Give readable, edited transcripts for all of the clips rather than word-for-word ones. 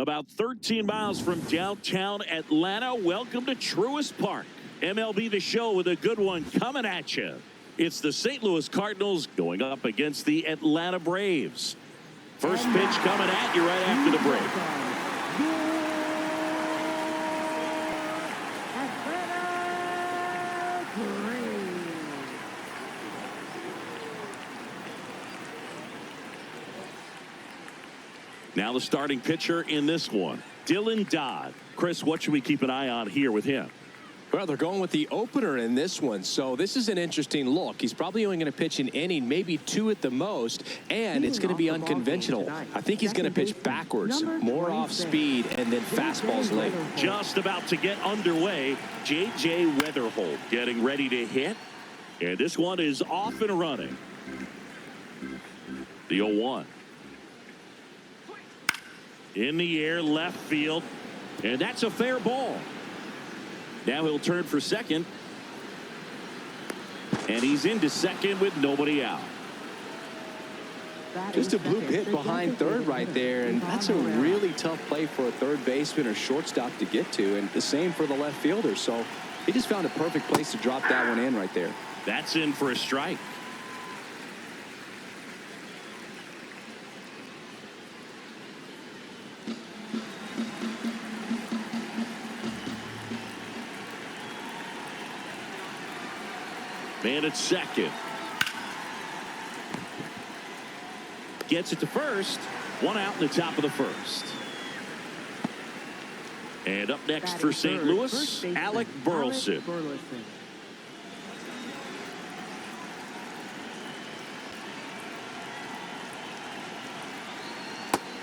About 13 miles from downtown Atlanta. Welcome to Truist Park. MLB The Show with a good one coming at you. It's the St. Louis Cardinals going up against the Atlanta Braves. First pitch coming at you right after the break. Now the starting pitcher in this one, Dylan Dodd. Chris, what should we keep an eye on here with him? Well, they're going with the opener in this one, so this is an interesting look. He's probably only going to pitch an inning, maybe two at the most, and it's going to be unconventional. I think he's going to pitch backwards, more off speed, and then fastballs late. Just about to get underway, J.J. Wetherholt getting ready to hit, and this one is off and running. The 0-1. In the air, left field, and that's a fair ball. Now he'll turn for second, and he's into second with nobody out. Just a bloop hit behind third right there, and that's a really tough play for a third baseman or shortstop to get to, and the same for the left fielder. So he just found a perfect place to drop that one in right there. That's in for a strike. Man at second. Gets it to first. One out in the top of the first. And up next for St. Louis, Alec Burleson.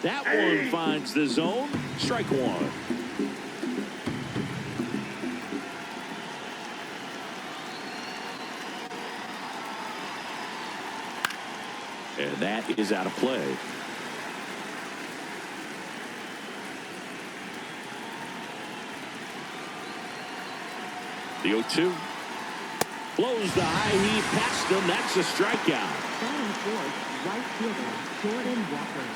That one finds the zone. Strike one. And that is out of play. The 0-2. Blows the high heat past him. That's a strikeout. Batting fourth, right fielder, Jordan Walker.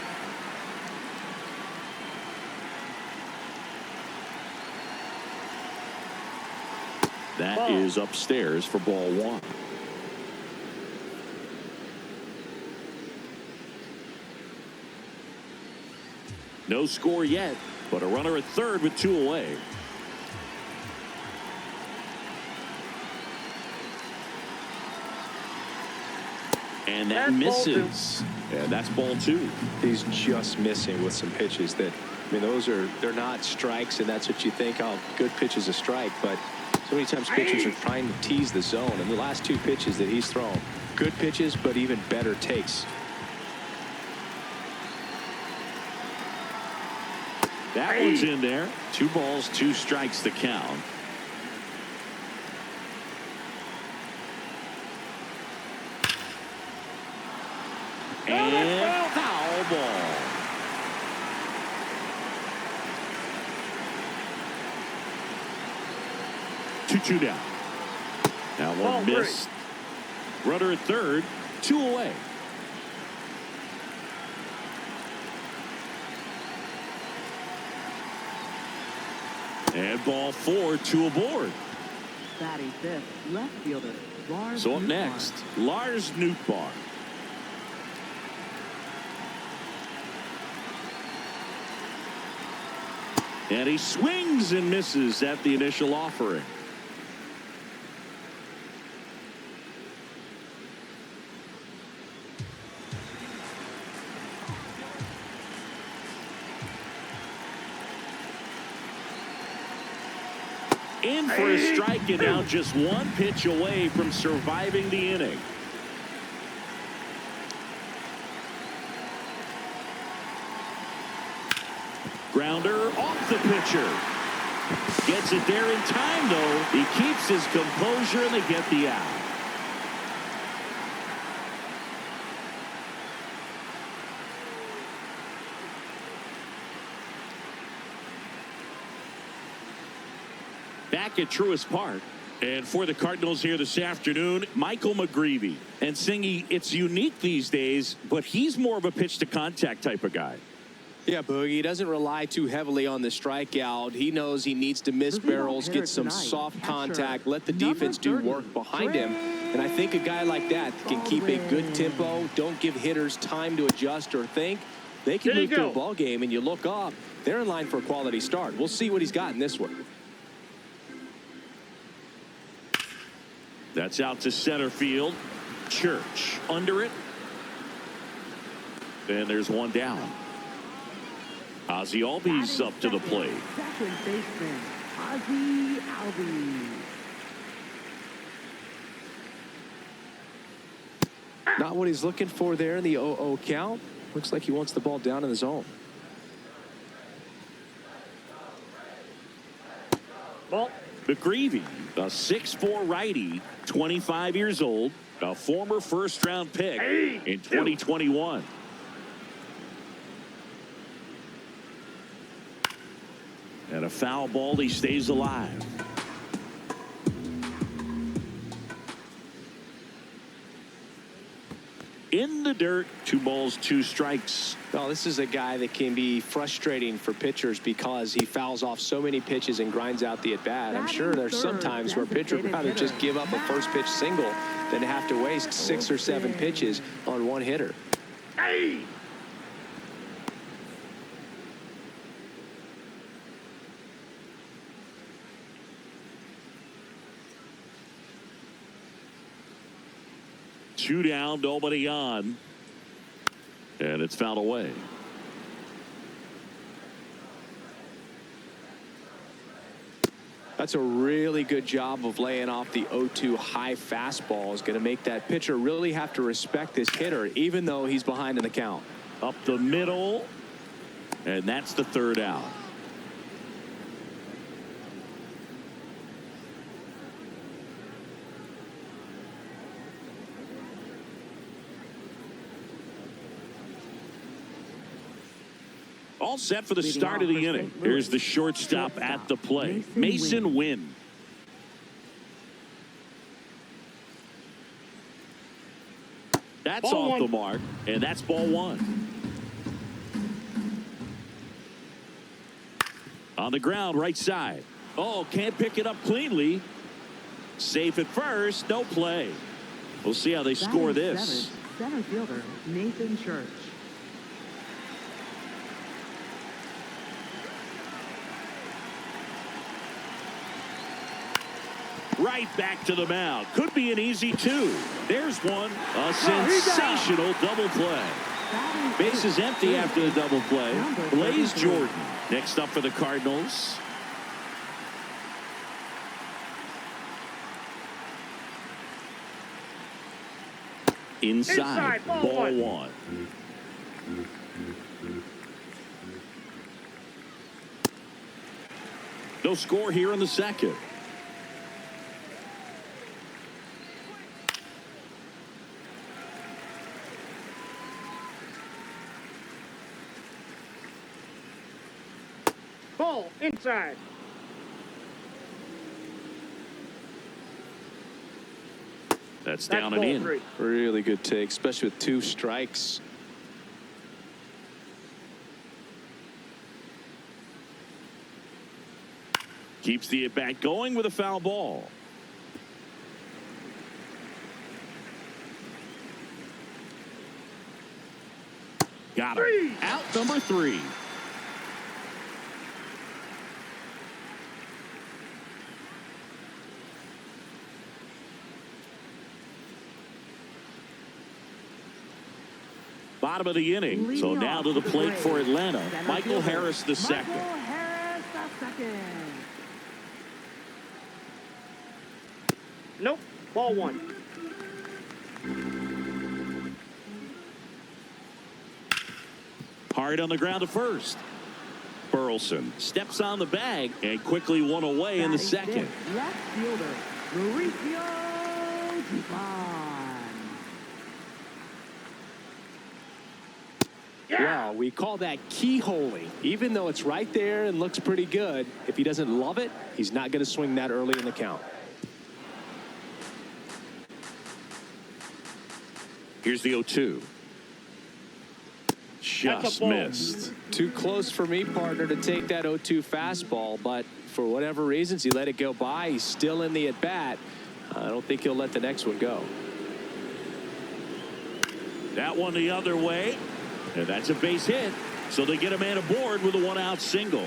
That is upstairs for ball one. No score yet, but a runner at third with two away. And that misses. Yeah, that's ball two. He's just missing with some pitches that, I mean, they're not strikes, and that's what you think, oh, good pitch is a strike, but so many times pitchers are trying to tease the zone, and the last two pitches that he's thrown, good pitches, but even better takes. That one's in there. 2 balls, 2 strikes the count. And foul ball. Two down. Now one missed. Runner at third, 2 away. And ball 4, 2 aboard. Batting fifth, left fielder, Lars So up Nootbaar. next, Lars Nootbaar. And he swings and misses at the initial offering. In for a strike, and now just 1 pitch away from surviving the inning. Grounder off the pitcher. Gets it there in time, though. He keeps his composure, and they get the out. Back at Truist Park. And for the Cardinals here this afternoon, Michael McGreevy. And Singy, it's unique these days, but he's more of a pitch to contact type of guy. Yeah, Boogie, he doesn't rely too heavily on the strikeout. He knows he needs to miss barrels, get some soft contact, let the defense do work behind him. And I think a guy like that can keep a good tempo, don't give hitters time to adjust or think. They can move through a ball game, and you look up, they're in line for a quality start. We'll see what he's got in this one. That's out to center field. Church under it. And there's one down. Ozzie Albies up to the plate. Second baseman, Ozzie Albies. Not what he's looking for there in the 0-0 count. Looks like he wants the ball down in the zone. Well, McGreevy, a 6'4" righty, 25 years old, a former first-round pick in 2021. And a foul ball, he stays alive. In the dirt, 2 balls, 2 strikes. Well, this is a guy that can be frustrating for pitchers because he fouls off so many pitches and grinds out the at-bat. I'm sure there's some times where a pitcher would rather just give up a first pitch single than have to waste 6 or 7 pitches on one hitter. Hey! Two down, nobody on. And it's fouled away. That's a really good job of laying off the 0-2 high fastball. Is going to make that pitcher really have to respect this hitter, even though he's behind in the count. Up the middle. And that's the 3rd out. All set for the start of the inning. Here's the shortstop at the plate, Masyn Winn. That's off the mark, and that's ball 1. On the ground, right side. Oh, can't pick it up cleanly. Safe at first, no play. We'll see how they score this. Center fielder, Nathan Church. Right back to the mound. Could be an easy 2. There's one. A sensational double play. Base is empty after the double play. Blaze Jordan next up for the Cardinals. Inside ball 1. No score here in the second. Ball inside. That's down and in. 3. Really good take, especially with 2 strikes. Keeps the at-bat going with a foul ball. Got him. Out number 3. Bottom of the inning. So now to the plate for Atlanta, Michael Harris the second. Michael Harris the second. Nope. Ball 1. Hard on the ground to first. Burleson steps on the bag and quickly one away in the second. Left fielder, Mauricio Dubon. Well, we call that keyholing. Even though it's right there and looks pretty good, if he doesn't love it, he's not going to swing that early in the count. Here's the 0-2. just ball. missed. Too close for me, partner, to take that 0-2 fastball, but for whatever reasons, he let it go by. He's still in the at-bat. I don't think he'll let the next one go. That one the other way, and that's a base hit. So they get a man aboard with a one-out single.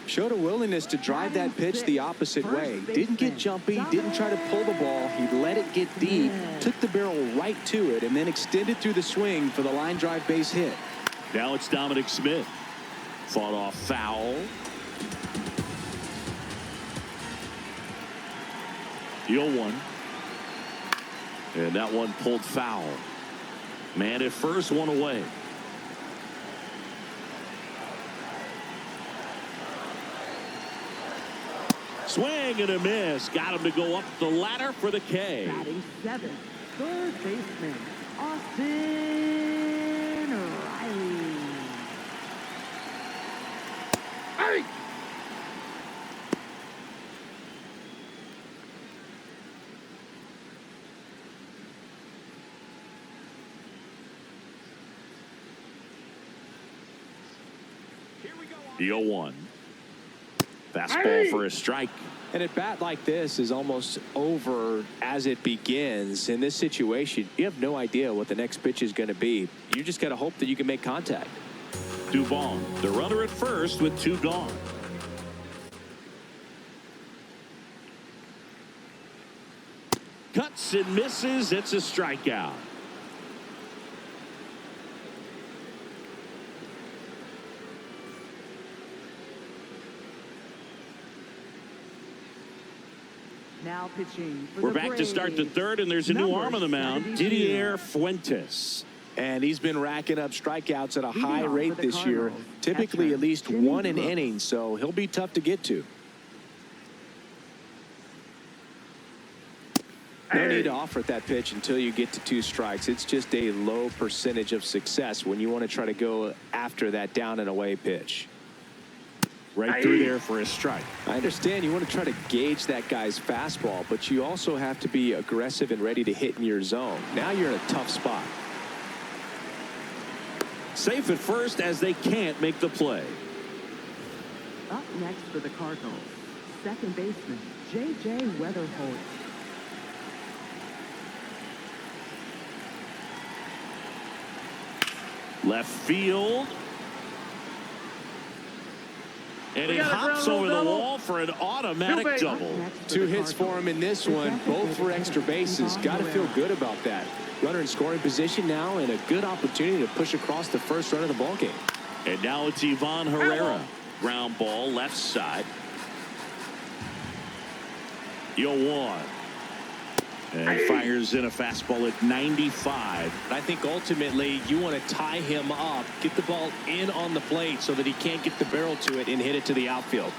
Showed a willingness to drive that pitch the opposite way. Didn't get jumpy, didn't try to pull the ball. He let it get deep, took the barrel right to it, and then extended through the swing for the line drive base hit. Now it's Dominic Smith. Fought off foul. The 0-1. And that one pulled foul. Man at first, one away. Swing and a miss. Got him to go up the ladder for the K. Batting seventh, third baseman, Austin Riley. Hey! The 0-1. Fastball for a strike. And at bat like this is almost over as it begins. In this situation, you have no idea what the next pitch is going to be. You just got to hope that you can make contact. Dubon, the runner at first with 2 gone. Cuts and misses. It's a strikeout. Now pitching for We're the back to start the Braves. third, and there's a new Number arm on the mound, 72. Didier Fuentes. And he's been racking up strikeouts at a Leading high off rate for the this year, Cardinals, typically catcher, at least Jimmy 1 an Crooks. inning, so he'll be tough to get to. No need to offer at that pitch until you get to 2 strikes. It's just a low percentage of success when you want to try to go after that down and away pitch. Right through there for a strike. I understand you want to try to gauge that guy's fastball, but you also have to be aggressive and ready to hit in your zone. Now you're in a tough spot. Safe at first as they can't make the play. Up next for the Cardinals, second baseman, J.J. Wetherholt. Left field. And he got a hops ground over the double. wall for an automatic Two double. Up next for 2 the hits for him in this Cardinals, one, protected both for with extra bases. Got to feel good about that. Runner in scoring position now, and a good opportunity to push across the first run of the ball game. And now it's Ivan Herrera. Ground ball left side. 0-1. And fires in a fastball at 95. I think ultimately you want to tie him up, get the ball in on the plate so that he can't get the barrel to it and hit it to the outfield.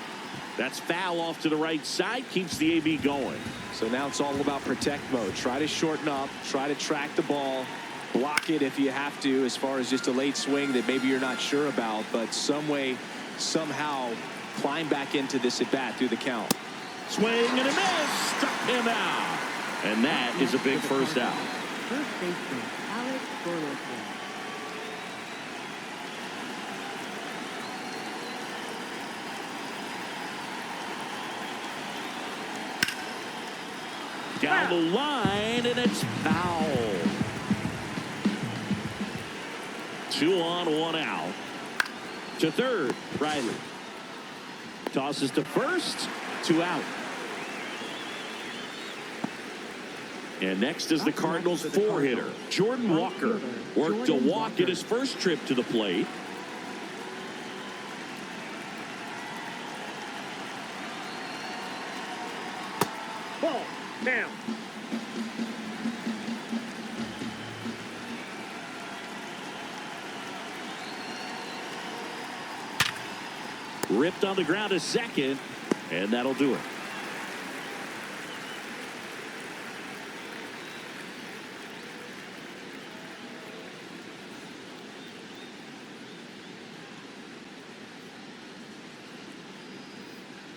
That's foul off to the right side. Keeps the AB going. So now it's all about protect mode. Try to shorten up, try to track the ball, block it if you have to, as far as just a late swing that maybe you're not sure about, but some way, somehow climb back into this at bat through the count. Swing and a miss. Struck him out. And that is a big first out. First baseman, Alec Burleson. Down the line, and it's foul. 2 on, 1 out. To third, Riley. Tosses to first, 2 out. And next is the Cardinals 4-hitter, Jordan Walker. Worked a walk in his first trip to the plate. Ball. Down. Ripped on the ground to second, and that'll do it.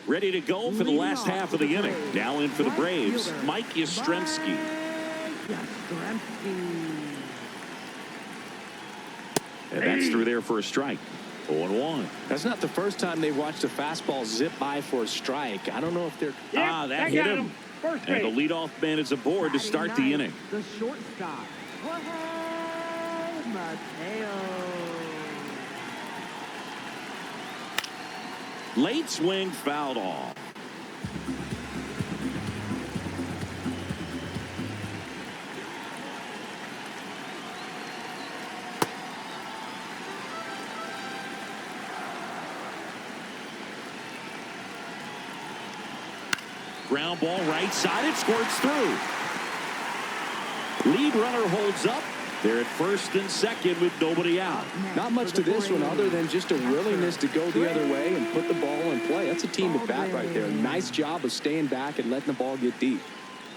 Ready to go for the last half of the inning. Now in for the Braves, Mike Yastrzemski. And that's through there for a strike. 0-1. That's not the first time they've watched a fastball zip by for a strike. I don't know if they're... That hit him. First And the base. leadoff man is aboard to start the inning. The shortstop, Jorge Mateo. Late swing fouled off. Ground ball right side. It squirts through. Lead runner holds up. They're at first and second with nobody out. Not much to this one other than just a willingness to go the other way and put the ball in play. That's a team at bat right there. Nice job of staying back and letting the ball get deep.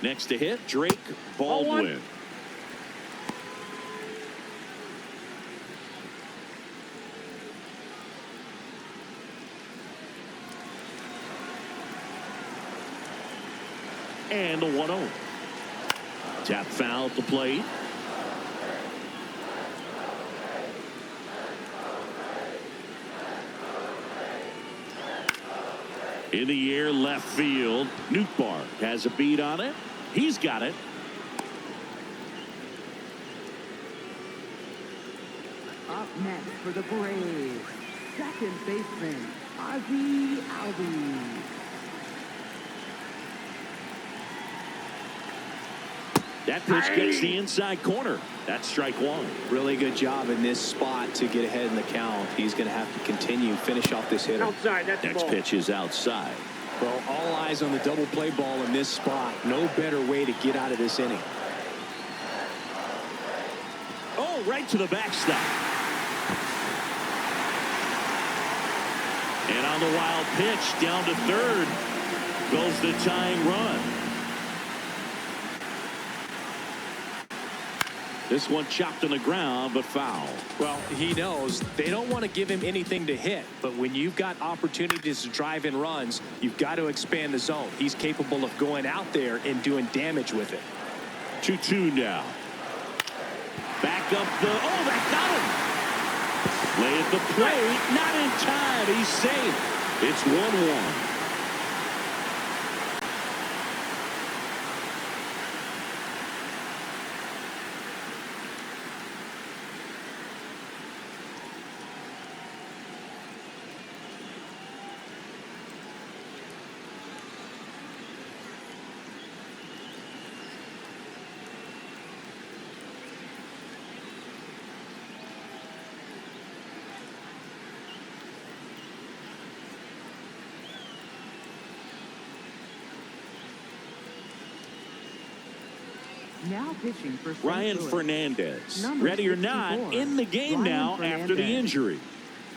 Next to hit, Drake Baldwin. And the 1-0. Tap foul at the plate. In the air, left field. Nootbaar has a beat on it. He's got it. Up next for the Braves, second baseman, Ozzie Albies. That pitch gets the inside corner. That's strike one. Really good job in this spot to get ahead in the count. He's going to have to continue, finish off this hitter. Outside, that's the Next ball. pitch is outside. Well, all eyes on the double play ball in this spot. No better way to get out of this inning. Oh, right to the backstop. And on the wild pitch, down to third goes the tying run. This one chopped on the ground, but foul. Well, he knows they don't want to give him anything to hit, but when you've got opportunities to drive in runs, you've got to expand the zone. He's capable of going out there and doing damage with it. 2-2 now. Back up the... Oh, that got him! Lay at the plate. Not in time. He's safe. It's 1-1. Now pitching for St. Ryan Louis. Fernandez, Number ready or not, 64, in the game Ryan now after the Fernandez. injury.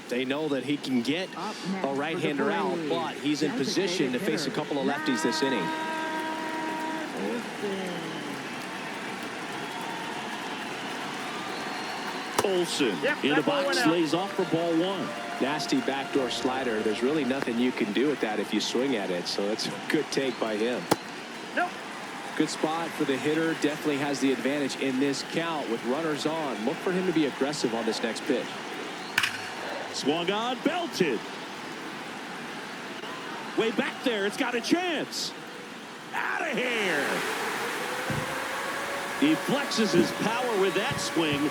They know that he can get Up next a for the right-hander out, Braves, but he's in position to face a couple of lefties this inning. Olson Yep, in the that ball box, went out. lays off for ball one. Nasty backdoor slider. There's really nothing you can do with that if you swing at it, so it's a good take by him. Nope. Good spot for the hitter. Definitely has the advantage in this count with runners on. Look for him to be aggressive on this next pitch. Swung on, belted. Way back there, it's got a chance. Out of here. He flexes his power with that swing,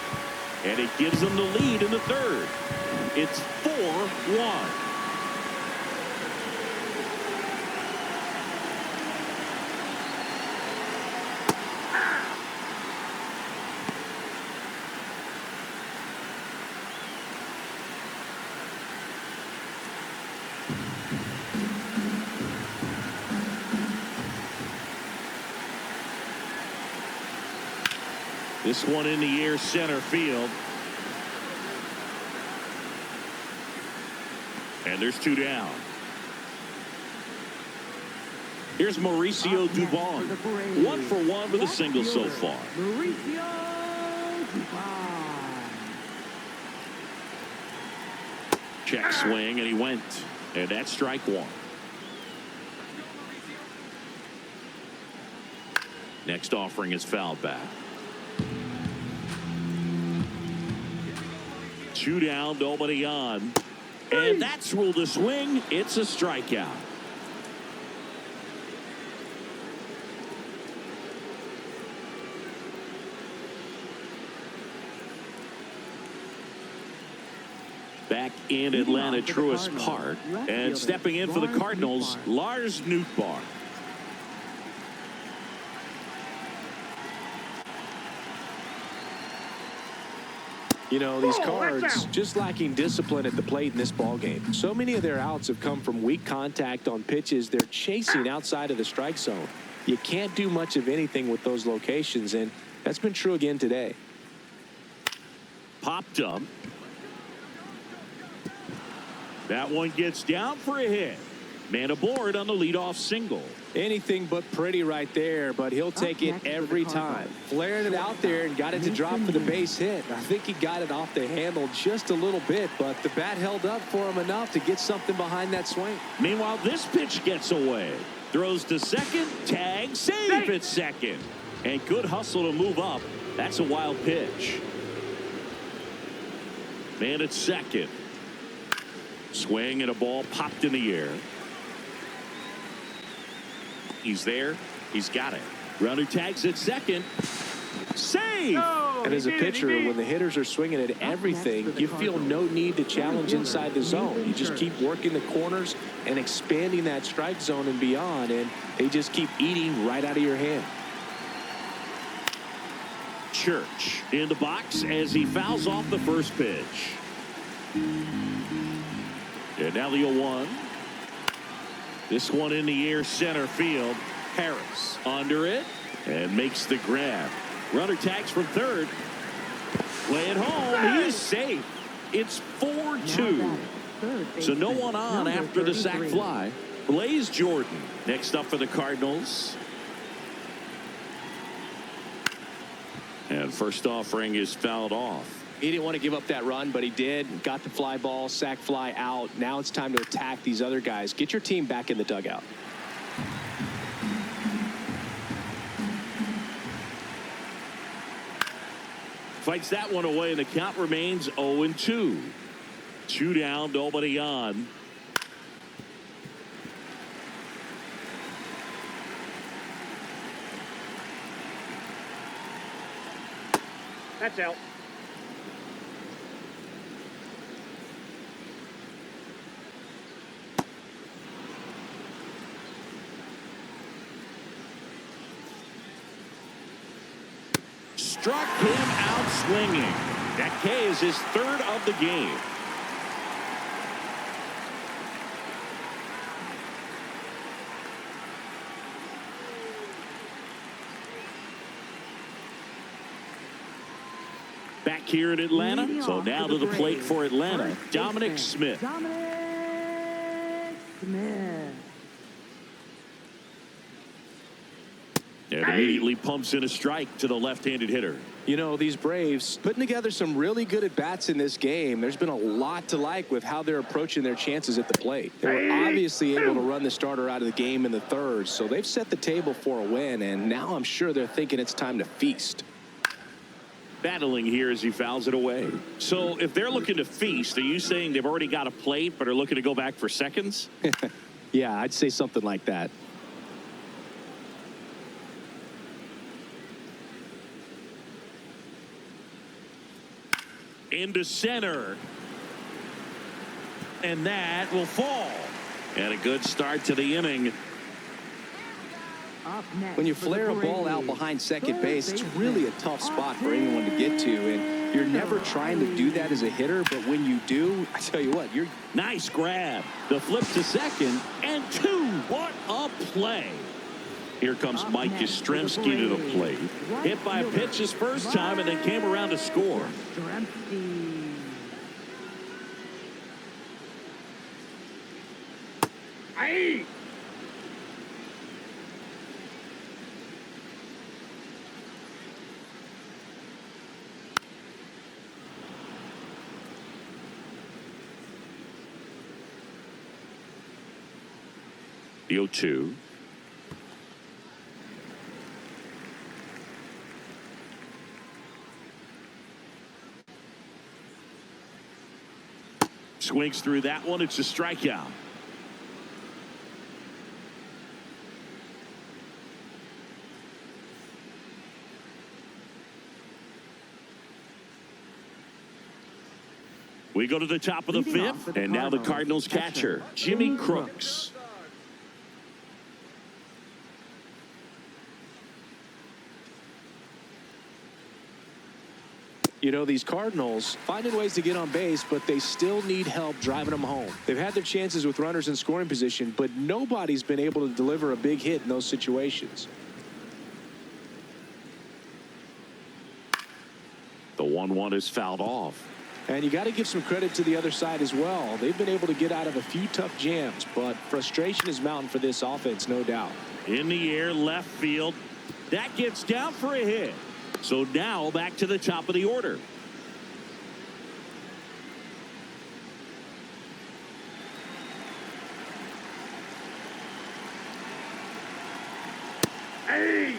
and it gives them the lead in the third. It's 4-1. This one in the air, center field. And there's two down. Here's Mauricio Up next Dubon. for the Braves, 1 for 1 with a left single so fielder, far. Mauricio Dubon. Check swing, and he went. And that's strike one. Next offering is fouled back. 2 down, nobody on. And that's ruled a swing. It's a strikeout. Back in Atlanta, Truist Park. And stepping in for the Cardinals, Lars Nootbaar. You know, these Cards just lacking discipline at the plate in this ball game. So many of their outs have come from weak contact on pitches they're chasing outside of the strike zone. You can't do much of anything with those locations, and that's been true again today. Popped up. That one gets down for a hit. Man aboard on the leadoff single. Anything but pretty right there, but he'll take it every time. Flared it out there and got it to drop for the base hit. I think he got it off the handle just a little bit, but the bat held up for him enough to get something behind that swing. Meanwhile, this pitch gets away. Throws to second, tag, save at second. And good hustle to move up. That's a wild pitch. Man at second. Swing and a ball popped in the air. He's there. He's got it. Runner tags at second. Save! And as a pitcher, when the hitters are swinging at everything, you feel no need to challenge inside the zone. You just keep working the corners and expanding that strike zone and beyond, and they just keep eating right out of your hand. Church in the box as he fouls off the first pitch. And now the 0-1. This one in the air, center field. Harris under it and makes the grab. Runner tags from third. Play it home. He is safe. It's 4-2. So no one on after the sac fly. Blaze Jordan next up for the Cardinals. And first offering is fouled off. He didn't want to give up that run, but he did. Got the fly ball, sac fly out. Now it's time to attack these other guys. Get your team back in the dugout. Fights that one away, and the count remains 0-2. 2 down, nobody on. That's out. Struck him out swinging. That K is his third of the game. Back here in Atlanta. So now to the plate for Atlanta, Dominic Smith. And immediately pumps in a strike to the left-handed hitter. You know, these Braves putting together some really good at-bats in this game. There's been a lot to like with how they're approaching their chances at the plate. They were obviously able to run the starter out of the game in the third, so they've set the table for a win, and now I'm sure they're thinking it's time to feast. Battling here as he fouls it away. So if they're looking to feast, are you saying they've already got a plate but are looking to go back for seconds? Yeah, I'd say something like that. Into center. And that will fall. And a good start to the inning. When you flare a ball out behind second base, it's really a tough spot for anyone to get to, and you're never trying to do that as a hitter, but when you do, I tell you what, you're... Nice grab. The flip to second, and 2. What a play. Here comes Mike Yastrzemski to the plate. Hit by a pitch his first time and then came around to score. Aye. The 0-2. swings through that one. It's a strikeout. We go to the top of the fifth, and now the Cardinals catcher, Jimmy Crooks. You know, these Cardinals finding ways to get on base, but they still need help driving them home. They've had their chances with runners in scoring position, but nobody's been able to deliver a big hit in those situations. The 1-1 is fouled off. And you got to give some credit to the other side as well. They've been able to get out of a few tough jams, but frustration is mounting for this offense, no doubt. In the air, left field. That gets down for a hit. So now back to the top of the order. Hey!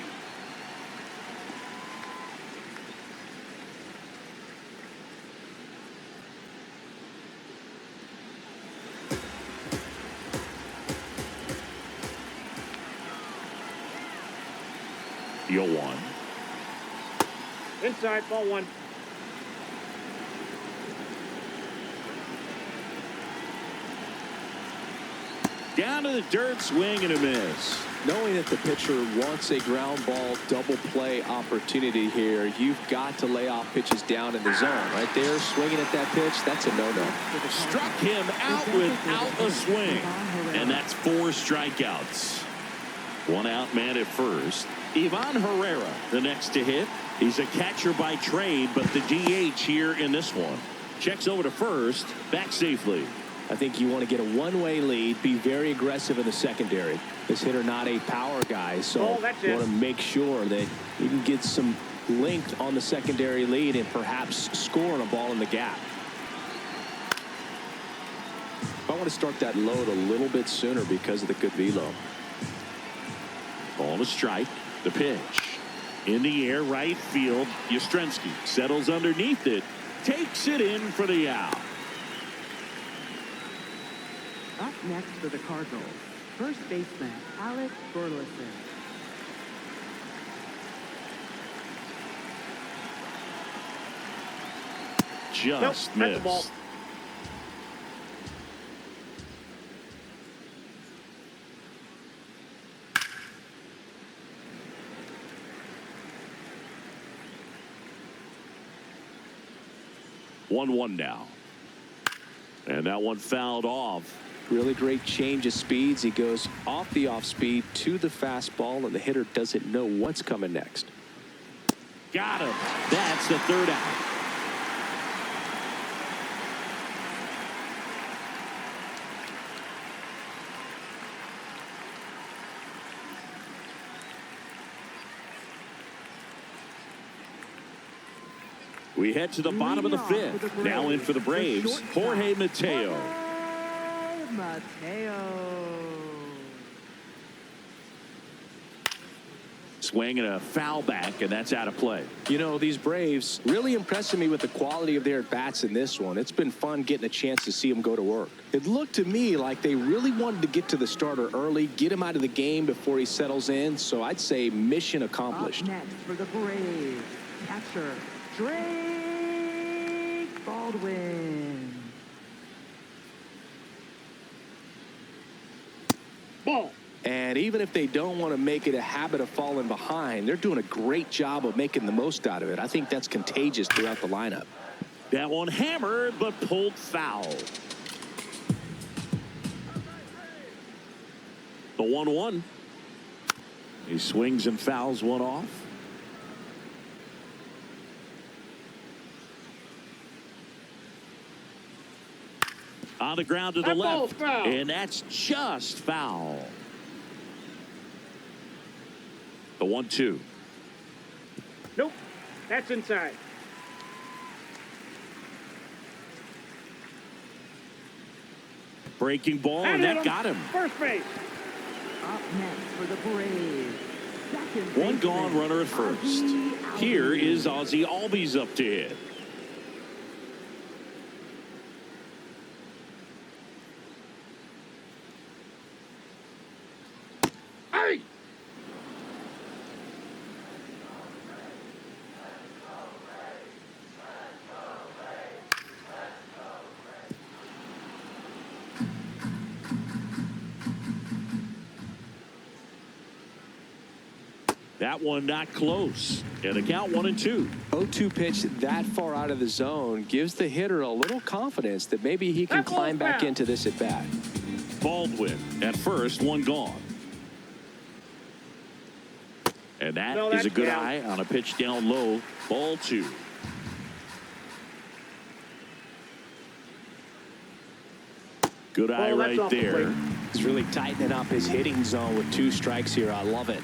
You'll one. Inside, ball one. Down to the dirt, swing and a miss. Knowing that the pitcher wants a ground ball double play opportunity here, you've got to lay off pitches down in the zone. Right there, swinging at that pitch, that's a no-no. Struck him out without a swing. And that's 4 strikeouts. 1 out man at first. Ivan Herrera, the next to hit. He's a catcher by trade, but the DH here in this one. Checks over to first, back safely. I think you want to get a one-way lead, be very aggressive in the secondary. This hitter not a power guy, so you want to make sure that you can get some length on the secondary lead and perhaps score on a ball in the gap. I want to start that load a little bit sooner because of the good velo. Ball to strike. The pitch. In the air, right field. Yastrzemski settles underneath it. Takes it in for the out. Up next for the Cardinals, first baseman Alec Burleson. Just Nope, that's a ball. missed. One now. And that one fouled off. Really great change of speeds. He goes off the off speed to the fastball, and the hitter doesn't know what's coming next. Got him. That's the 3rd out. We head to the bottom of the 5th. Now in for the Braves, Jorge Mateo. Swing and a foul back, and that's out of play. You know, these Braves really impressing me with the quality of their at-bats in this one. It's been fun getting a chance to see them go to work. It looked to me like they really wanted to get to the starter early, get him out of the game before he settles in. So I'd say mission accomplished. Up next for the Braves, catcher Drake Baldwin. Ball. And even if they don't want to make it a habit of falling behind, they're doing a great job of making the most out of it. I think that's contagious throughout the lineup. That one hammered, but pulled foul. The 1-1. He swings and fouls one off. On the ground to the left. And that's just foul. The 1-2. Nope. That's inside. Breaking ball, and that got him. First base. Up next for the Braves, second One gone baseman, runner at first. Ozzie Albies. Here is Ozzie Albies up to hit. That one not close. And a count 1-2. 0-2 pitch that far out of the zone gives the hitter a little confidence that maybe he can climb back into this at bat. Baldwin at first, one gone. And that is a good eye on a pitch down low. Ball 2. Good eye right there. He's really tightening up his hitting zone with 2 strikes here. I love it.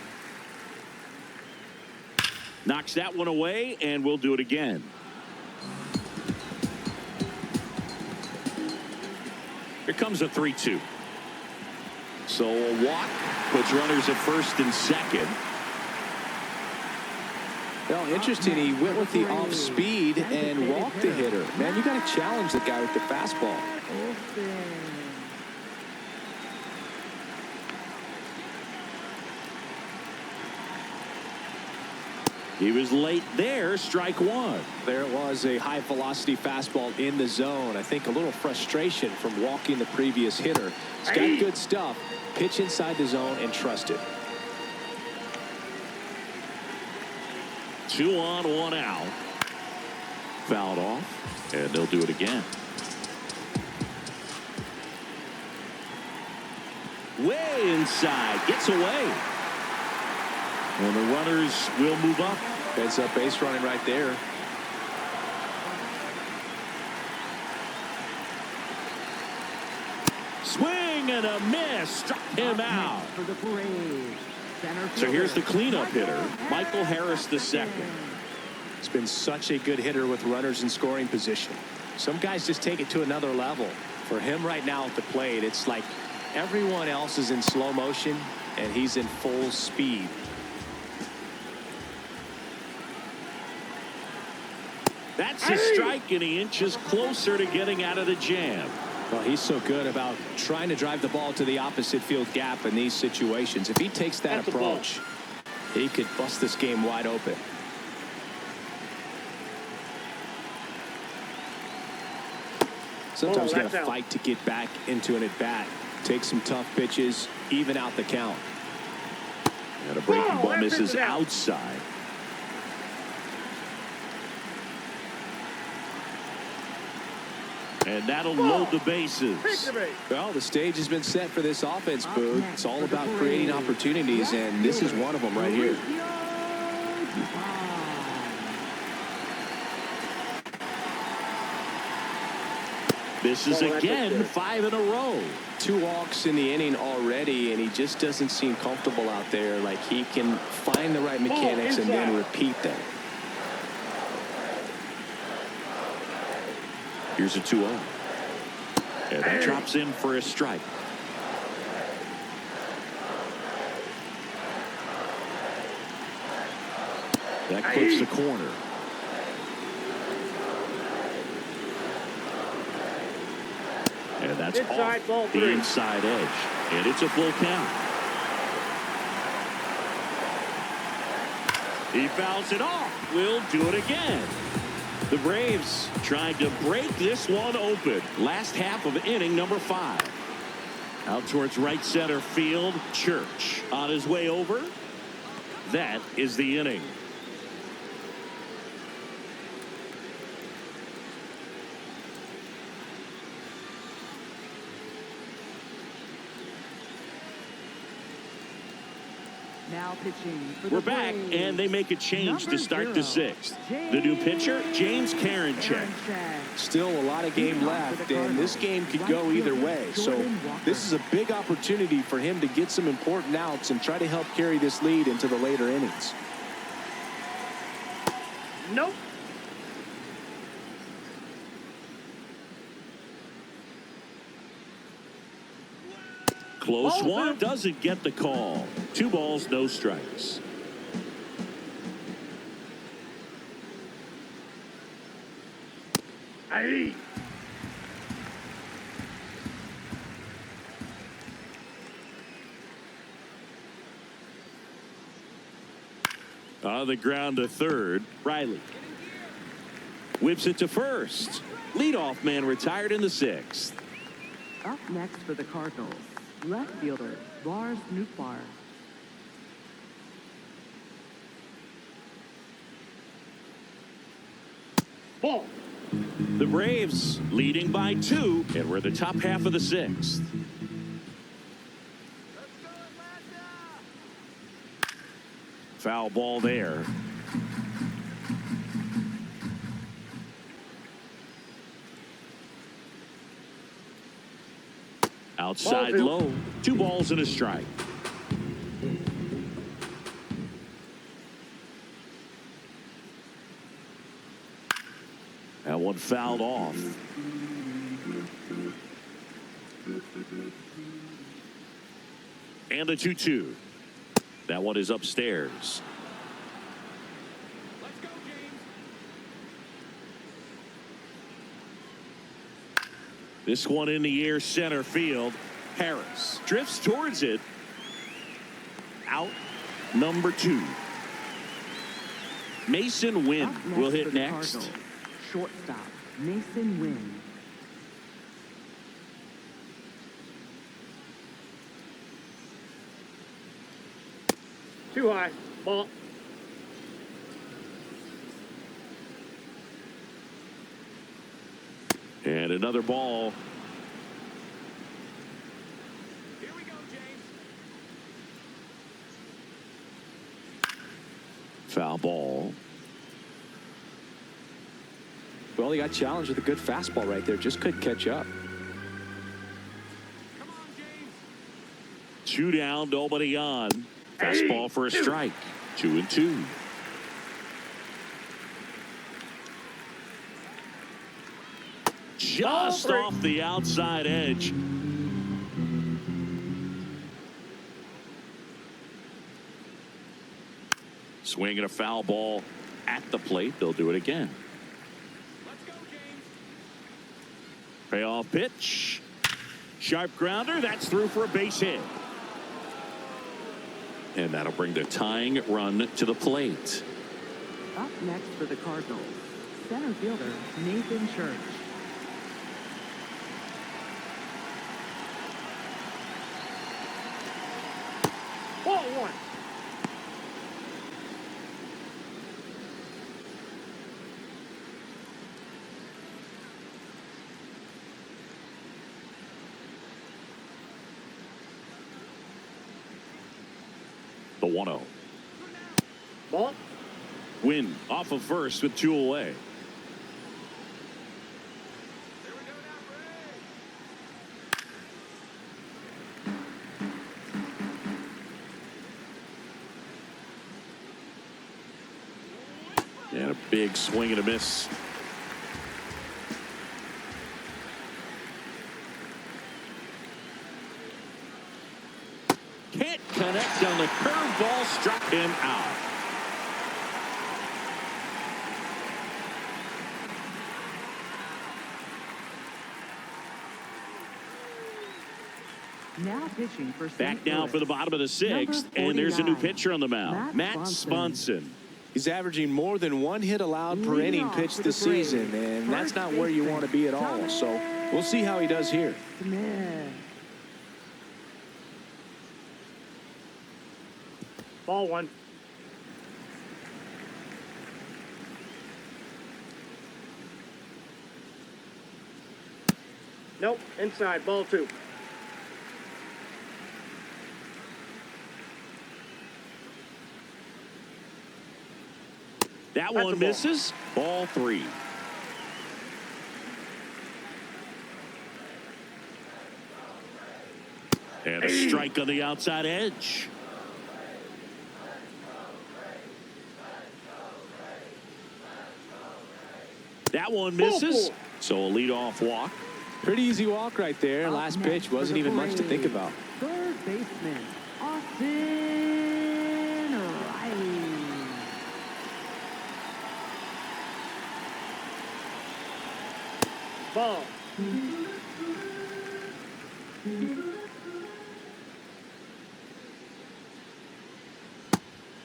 Knocks that one away, and we'll do it again. Here comes a 3-2. So a walk puts runners at first and second. Well, interesting. He went with the off speed and walked the hitter. Man, you got to challenge the guy with the fastball. He was late there. Strike 1. There it was, a high velocity fastball in the zone. I think a little frustration from walking the previous hitter. He's got good stuff. Pitch inside the zone and trust it. 2 on, 1 out. Fouled off, and they'll do it again. Way inside, gets away. And the runners will move up. Heads up base running right there. Swing and a miss. Struck him out. So here's the cleanup hitter, Michael Harris II. It's been such a good hitter with runners in scoring position. Some guys just take it to another level. For him right now at the plate, it's like everyone else is in slow motion and he's in full speed. That's a strike, and he inches closer to getting out of the jam. Well, he's so good about trying to drive the ball to the opposite field gap in these situations. If he takes that approach, he could bust this game wide open. Sometimes you got to fight to get back into an at-bat. Take some tough pitches, even out the count. And a breaking ball misses outside. And that'll load the bases. Well, the stage has been set for this offense, Boo. It's all about creating opportunities, and this is one of them right here. This is again 5 in a row. 2 walks in the inning already, and he just doesn't seem comfortable out there. Like he can find the right mechanics and then repeat them. Here's a 2-0. And that drops in for a strike. That clips the corner. And that's off the inside edge. And it's a full count. He fouls it off. We'll do it again. The Braves trying to break this one open. Last half of inning number 5. Out towards right center field. Church on his way over. That is the inning. Now pitching for We're back, and they make a change to start the 6th. The new pitcher, James Karinchak. Still a lot of game left, and this game could go either way. So this is a big opportunity for him to get some important outs and try to help carry this lead into the later innings. Nope. Close one, doesn't get the call. 2 balls, no strikes. Aye. On the ground to third, Riley. Whips it to first. Leadoff man retired in the 6th. Up next for the Cardinals, left fielder Lars Nootbaar. Ball. The Braves leading by 2, and we're the top half of the 6th. Foul ball there. Outside low. 2 balls and a strike. That one fouled off. And the 2-2. That one is upstairs. Let's go, James. This one in the air, center field. Harris drifts towards it. Out number 2. Masyn Winn will hit next. Cardinals. Shortstop, Masyn Winn. Too high. Ball. And another ball. Here we go, James. Foul ball. Well, he got challenged with a good fastball right there. Just couldn't catch up. Come on, James. 2 down, nobody on. Fastball for a strike. 2-2. Just off the outside edge. Swinging a foul ball at the plate. They'll do it again. Let's go, James. Payoff pitch. Sharp grounder. That's through for a base hit. And that'll bring the tying run to the plate. Up next for the Cardinals, center fielder Nathan Church. Ball 1. The 1-0. Ball. Winn off of first with 2 away. And a big swing and a miss. Can't connect on the curveball, struck him out. Now pitching for St. Back now Louis. for the bottom of the 6th, and there's a new pitcher on the mound, Matt Sponson. He's averaging more than 1 hit allowed per inning pitched this season, and that's not where you want to be at all. So we'll see how he does here. Smith. Ball 1. Nope. Inside. Ball 2. That That's a one ball. misses. Ball 3. And a strike on the outside edge. That one misses. So a leadoff walk. Pretty easy walk right there. Last pitch wasn't even much to think about. Third baseman, Austin Riley. Ball.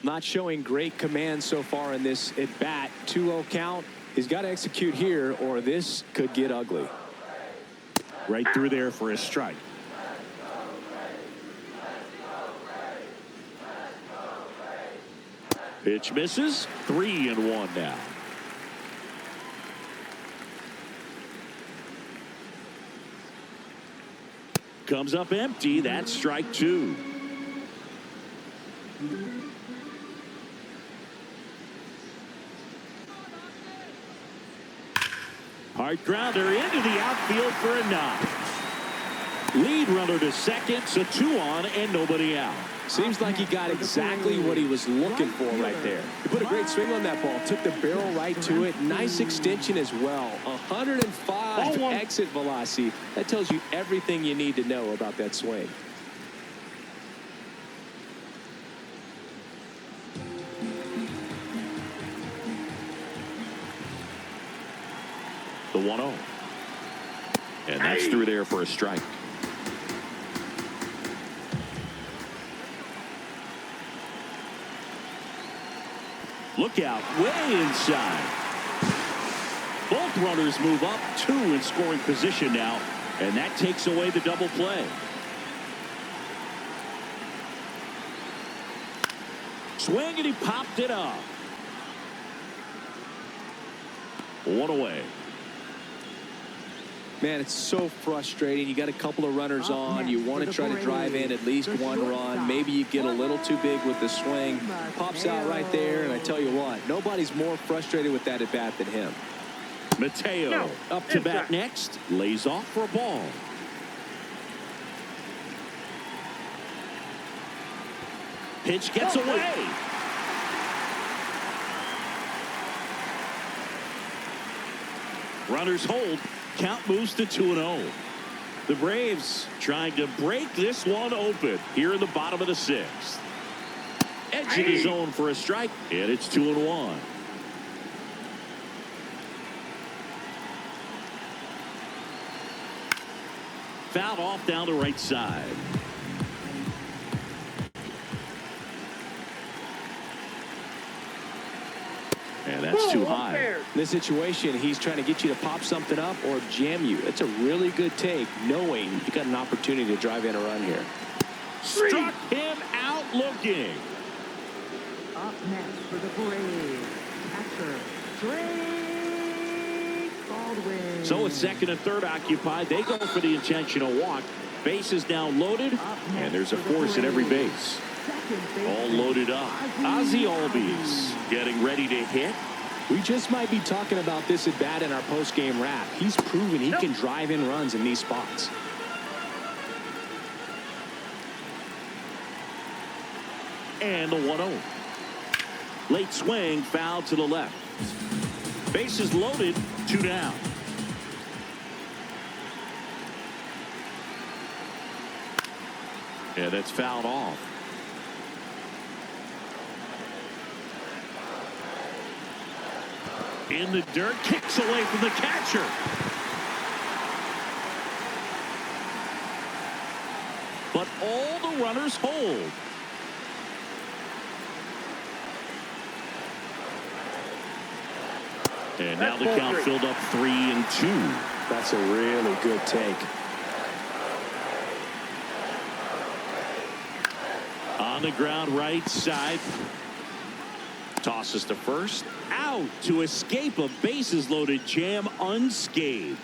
Not showing great command so far in this at bat. 2-0 count. He's got to execute here or this could get ugly. Right through there for a strike. Pitch misses. 3-1 now. Comes up empty. That's strike 2. Hard grounder into the outfield for a knock. Lead runner to second, so 2 on and nobody out. Seems like he got exactly what he was looking for right there. He put a great swing on that ball, took the barrel right to it. Nice extension as well. 105 exit velocity. That tells you everything you need to know about that swing. The 1-0. And that's through there for a strike. Look out, way inside. Both runners move up, 2 in scoring position now, and that takes away the double play. Swing, and he popped it up. 1 away. Man, it's so frustrating. You got a couple of runners on. You want to try to drive in at least 1 run. Maybe you get a little too big with the swing. Pops out right there, and I tell you what, nobody's more frustrated with that at bat than him. Mateo up to bat next. Lays off for a ball. Pitch gets away. Runners hold. Count moves to 2-0. The Braves trying to break this one open here in the bottom of the 6th. Edge of the zone for a strike, and it's 2-1. Fouled off down the right side. And that's too high. In this situation, he's trying to get you to pop something up or jam you. It's a really good take, knowing you got an opportunity to drive in a run here. Struck him out looking. Up next for the Braves, catcher, Drake Baldwin. So with second and third occupied, they go for the intentional walk. Bases now loaded, and there's a force at every base. All loaded up. Ozzie Albies getting ready to hit. We just might be talking about this at bat in our post-game wrap. He's proven he can drive in runs in these spots. And the 1-0. Late swing, foul to the left. Bases loaded, 2 down. Yeah, that's fouled off. In the dirt, kicks away from the catcher. But all the runners hold. And now the count filled up 3-2. That's a really good take. On the ground right side. Tosses to first. Out to escape a bases loaded jam unscathed.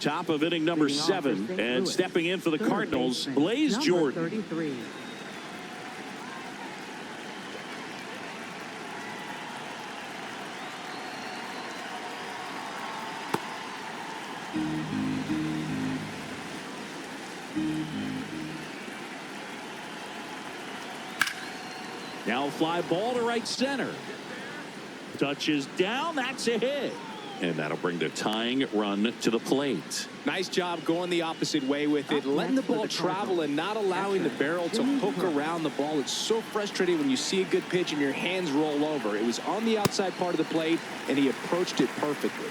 Top of inning number 7, and stepping in for the Cardinals, Blaze Jordan. 33. Now a fly ball to right center. Touches down, that's a hit. And that'll bring the tying run to the plate. Nice job going the opposite way with it, letting the ball travel and not allowing the barrel to hook around the ball. It's so frustrating when you see a good pitch and your hands roll over. It was on the outside part of the plate, and he approached it perfectly.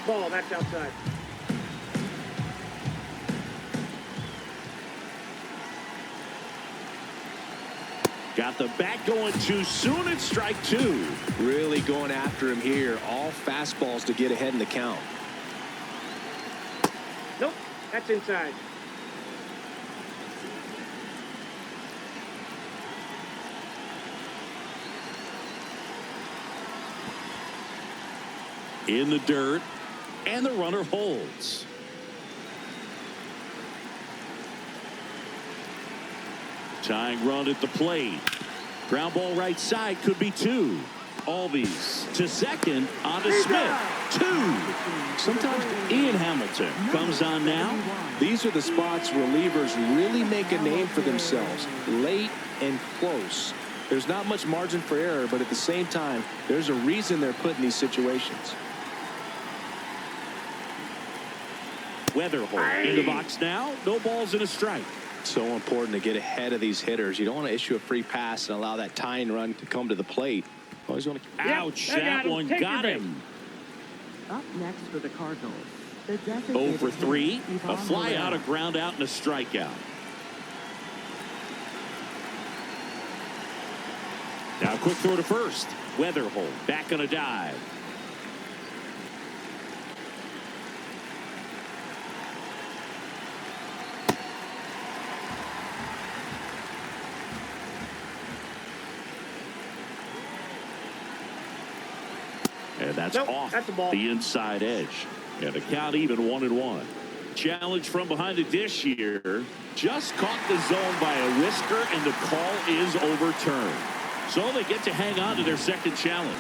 Ball, that's outside. Got the bat going too soon. It's strike two. Really going after him here. All fastballs to get ahead in the count. Nope, that's inside. In the dirt, and the runner holds. Tying run at the plate. Ground ball right side, could be two. Albies to second, on to Smith. Two. Sometimes Ian Hamilton comes on now. these are the spots relievers really make a name for themselves. Late and close. There's not much margin for error, but at the same time, there's a reason they're put in these situations. Wetherholt in the box now. No balls and a strike. So important to get ahead of these hitters. You don't want to issue a free pass and allow that tying run to come to the plate. Always want to. Ouch, that one got him. Up next for the Cardinals, the 0 for 3. A fly out, a ground out, and a strikeout. Now quick throw to first. Wetherholt back on a dive. And that's off that's a ball. the inside edge. And the count even 1-1. Challenge from behind the dish here. Just caught the zone by a whisker, and the call is overturned. So they get to hang on to their second challenge.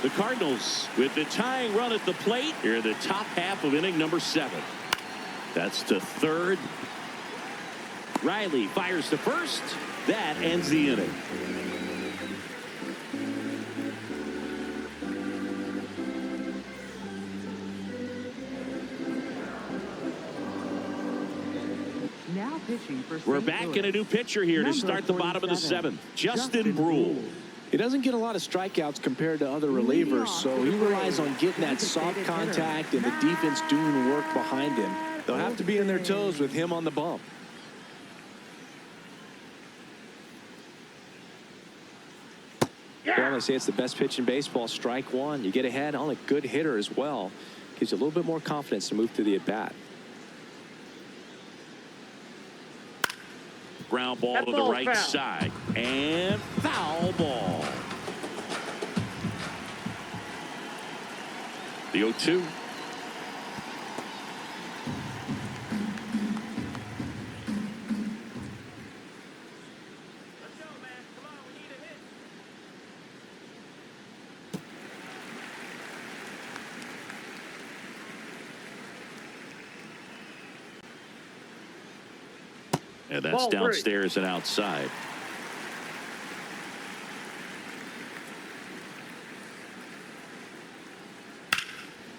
The Cardinals with the tying run at the plate here in the top half of inning number 7. That's to third. Riley fires to first. That ends the inning. Now pitching for We're St. back Louis. in a new pitcher here to Number start the bottom of the 47, 7th. Justin Brule. He doesn't get a lot of strikeouts compared to other relievers, so he relies on getting that soft contact and the defense doing work behind him. They'll have to be on their toes with him on the bump. Well, they say it's the best pitch in baseball. Strike one. You get ahead on a good hitter as well. Gives you a little bit more confidence to move through the at-bat. Ground ball That to the ball's right foul. side. And foul ball. The 0-2. And that's Ball three. downstairs and outside.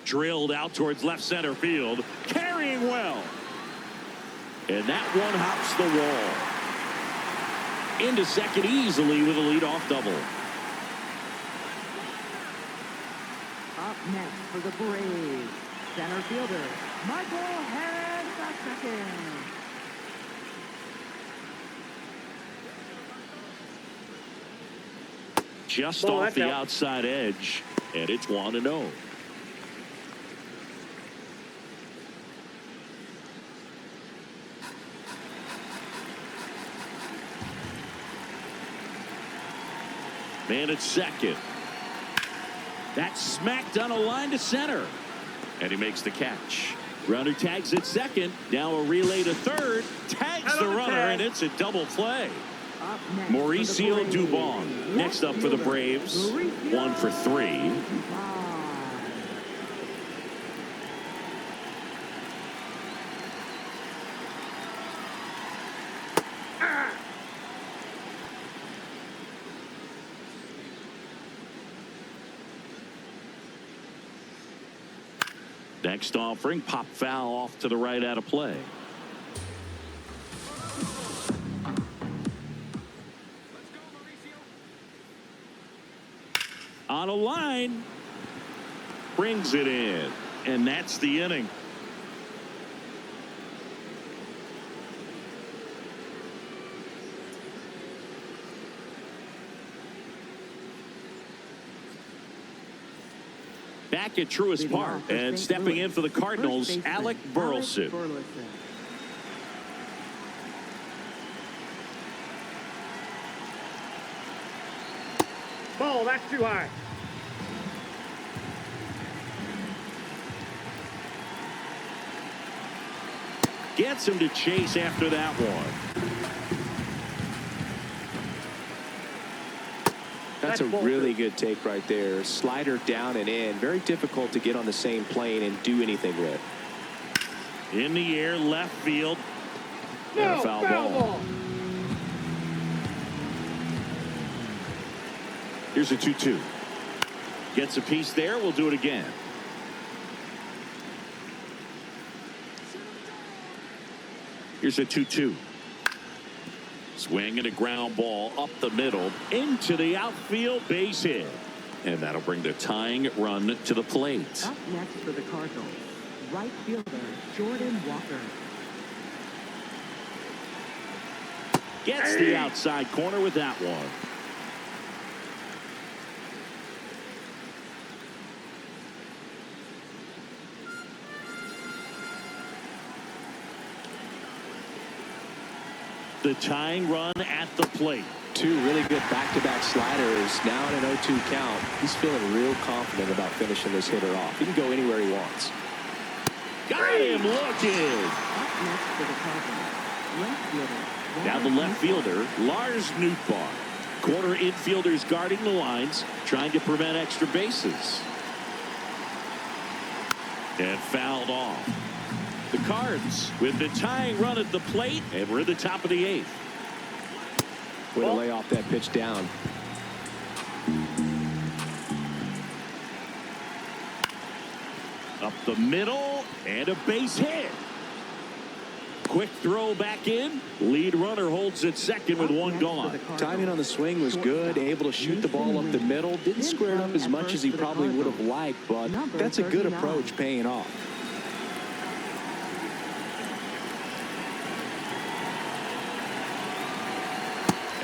Drilled out towards left center field. Carrying well. And that one hops the wall. Into second easily with a leadoff double. Up next for the Braves, center fielder Michael heads at second. Just Ball, off that's the out. outside edge. And it's 1-0. Man at second. That's smacked on a line to center. And he makes the catch. Runner tags at second. Now a relay to third. Tags the runner, and it's a double play. Up next for the Mauricio Braves, Dubon next up for the Braves. Mauricio 1 for 3. Dubon. Next offering, pop foul off to the right out of play. On a line, brings it in, and that's the inning. Back at Truist Park, and stepping in for the Cardinals, Alec Burleson. Ball, that's too high. Gets him to chase after that one. That's a really good take right there. Slider down and in. Very difficult to get on the same plane and do anything with. In the air, left field. No, And a foul ball. Here's a 2-2. Gets a piece there. We'll do it again. Here's a 2-2. Swing and a ground ball up the middle into the outfield, base hit. And that'll bring the tying run to the plate. Up next for the Cardinals, right fielder Jordan Walker. Gets the outside corner with that one. The tying run at the plate. Two really good back-to-back sliders. Now in an 0-2 count. He's feeling real confident about finishing this hitter off. He can go anywhere he wants. Got him looking. Up next for the Cardinals, left fielder. Now the left fielder, Lars Nootbaar. Corner infielders guarding the lines, trying to prevent extra bases. And fouled off. The Cards with the tying run at the plate, and we're at the top of the 8th. Way to lay off that pitch down. Up the middle, and a base hit. Quick throw back in. Lead runner holds at second with one gone. Timing on the swing was good. Able to shoot the ball up the middle. Didn't square it up as much as he probably would have liked, but that's a good approach, paying off.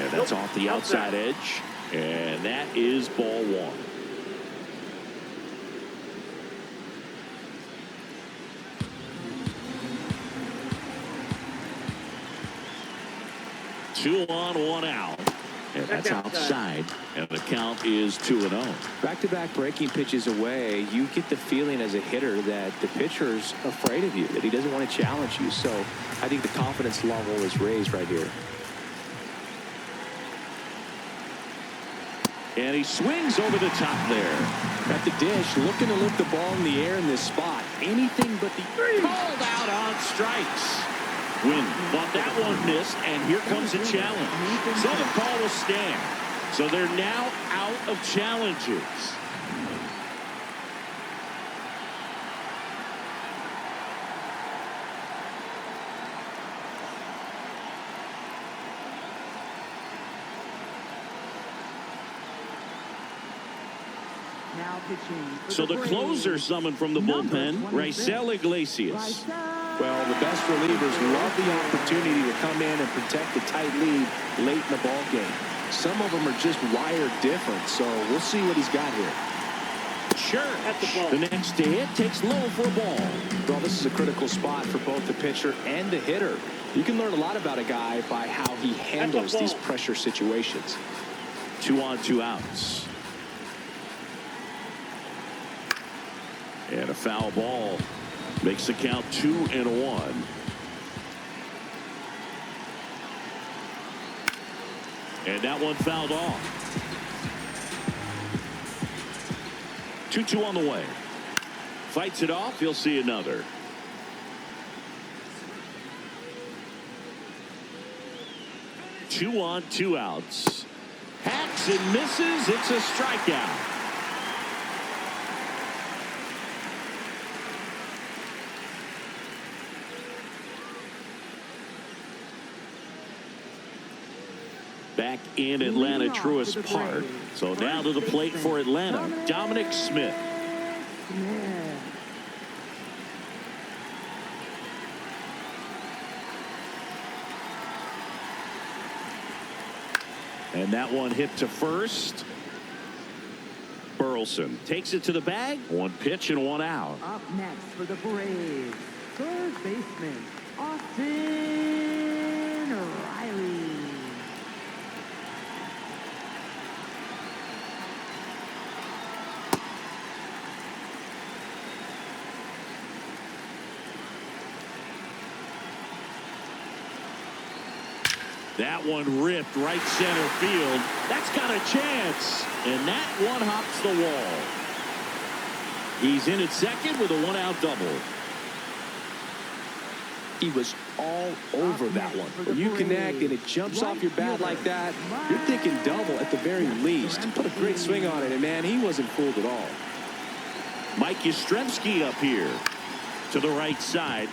And that's off the outside edge. And that is ball one. Two on, one out. And that's outside. And the count is 2-0. Back-to-back breaking pitches away, you get the feeling as a hitter that the pitcher's afraid of you, that he doesn't want to challenge you. So I think the confidence level is raised right here. And he swings over the top there. At the dish, looking to lift the ball in the air in this spot. Anything but the Called out on strikes. Winn thought that one missed, and here comes a challenge. So the call will stand. So they're now out of challenges. Now pitching. So the closer summoned from the bullpen, Raisel Iglesias. Well, the best relievers love the opportunity to come in and protect the tight lead late in the ball game. Some of them are just wired different, so we'll see what he's got here. Sure. The next to hit takes low for a ball. Well, this is a critical spot for both the pitcher and the hitter. You can learn a lot about a guy by how he handles these pressure situations. 2 on, 2 outs. And a foul ball makes the count 2-1. And that one fouled off. 2-2 on the way. Fights it off. You'll see another. Two on, 2 outs. Hacks and misses. It's a strikeout. Back in Atlanta, Truist Park. So now to the plate for Atlanta, Dominic Smith. And that one hit to first. Burleson takes it to the bag. One pitch and one out. Up next for the Braves, third baseman, Austin Riley. That one ripped right center field. That's got a chance. And that one hops the wall. He's in at second with a one-out double. He was all over that one. When you connect and it jumps off your bat like that, you're thinking double at the very least. Put a great swing on it, and man, he wasn't fooled at all. Mike Yastrzemski up here to the right side.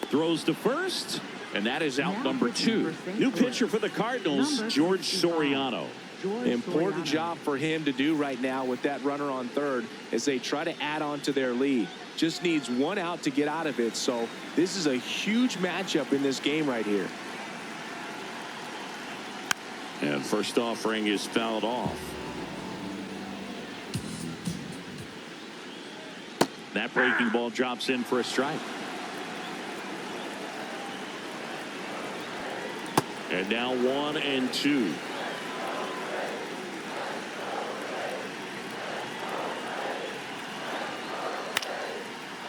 Throws to first. And that is out number 2. New pitcher for the Cardinals, George Soriano. Important job for him to do right now with that runner on third as they try to add on to their lead. Just needs one out to get out of it. So this is a huge matchup in this game right here. And first offering is fouled off. That breaking ball drops in for a strike. And now 1-2.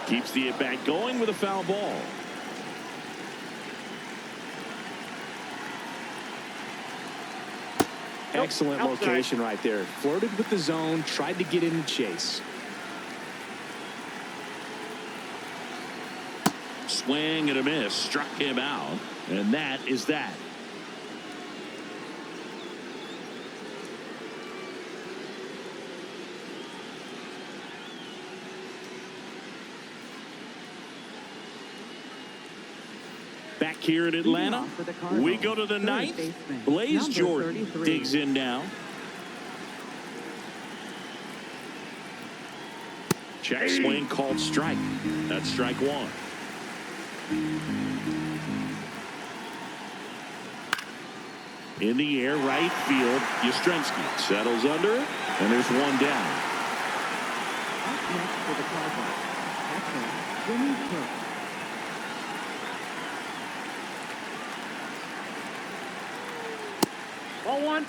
Keeps the at-bat going with a foul ball. Excellent location right there. Flirted with the zone, tried to get in the chase. Swing and a miss. Struck him out. And that is that. Back here in Atlanta, we go to the ninth. Blaze Jordan digs in now. Check swing called strike. That's strike 1. In the air, right field. Yastrzemski settles under it, and there's one down. Up next for the Cardinals, catcher, Jimmy Crooks. 0-1.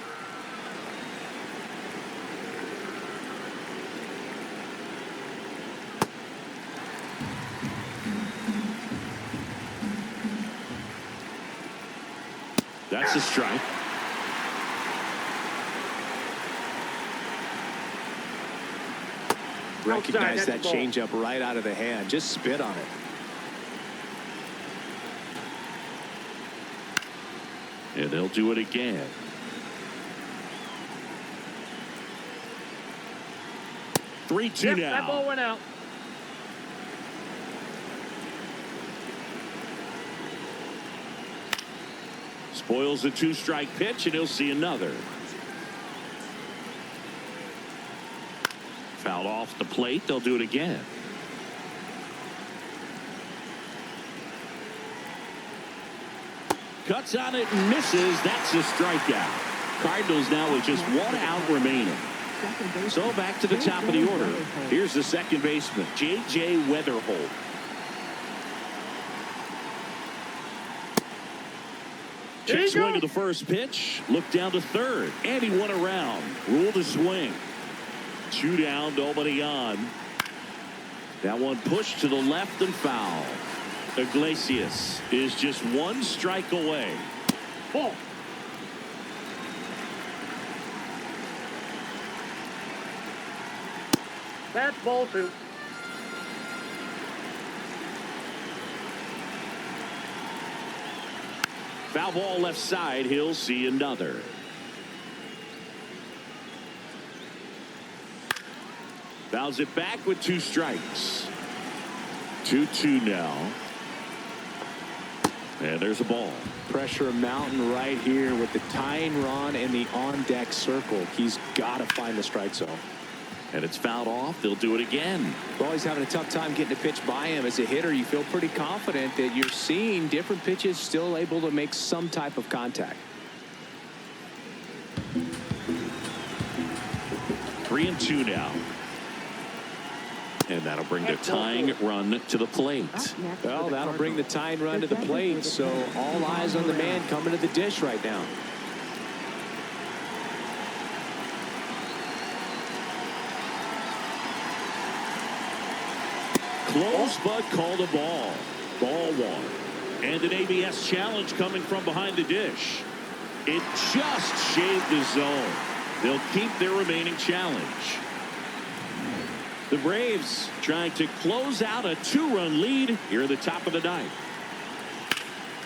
That's a strike. Recognize that changeup right out of the hand. Just spit on it. And they'll do it again. Three-two now. That ball went out. Spoils a 2-strike pitch, and he'll see another. Fouled off the plate. They'll do it again. Cuts on it and misses. That's a strikeout. Cardinals now with just one out remaining. So back to the top of the order. Here's the second baseman, J.J. Wetherholt. Check swing of the first pitch. Look down to third. And he went around. Rule to swing. 2 down, nobody on. That one pushed to the left and foul. Iglesias is just 1 strike away. Ball. That's ball 2. Foul ball left side. He'll see another. Fouls it back with 2 strikes. 2-2 now. And there's a ball. Pressure mountain right here with the tying run and the on-deck circle. He's got to find the strike zone. And it's fouled off. They'll do it again. Well, he's having a tough time getting a pitch by him. As a hitter, you feel pretty confident that you're seeing different pitches still able to make some type of contact. 3-2 now. And that'll bring the tying run to the plate. Well, that'll bring the tying run to the plate, so all eyes on the man coming to the dish right now. Close, but called a ball. Ball one. And an ABS challenge coming from behind the dish. It just shaved the zone. They'll keep their remaining challenge. The Braves trying to close out a 2-run lead here at the top of the ninth.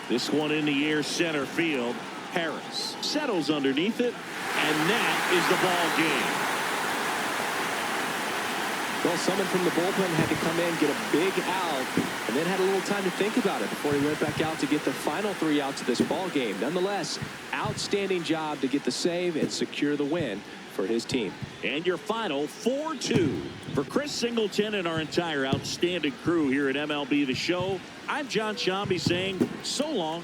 This one in the air, center field. Harris settles underneath it, and that is the ball game. Well, someone from the bullpen had to come in, get a big out, and then had a little time to think about it before he went back out to get the final 3 outs of this ball game. Nonetheless, outstanding job to get the save and secure the win for his team. And your final 4-2. For Chris Singleton and our entire outstanding crew here at MLB The Show, I'm John Shambi saying so long.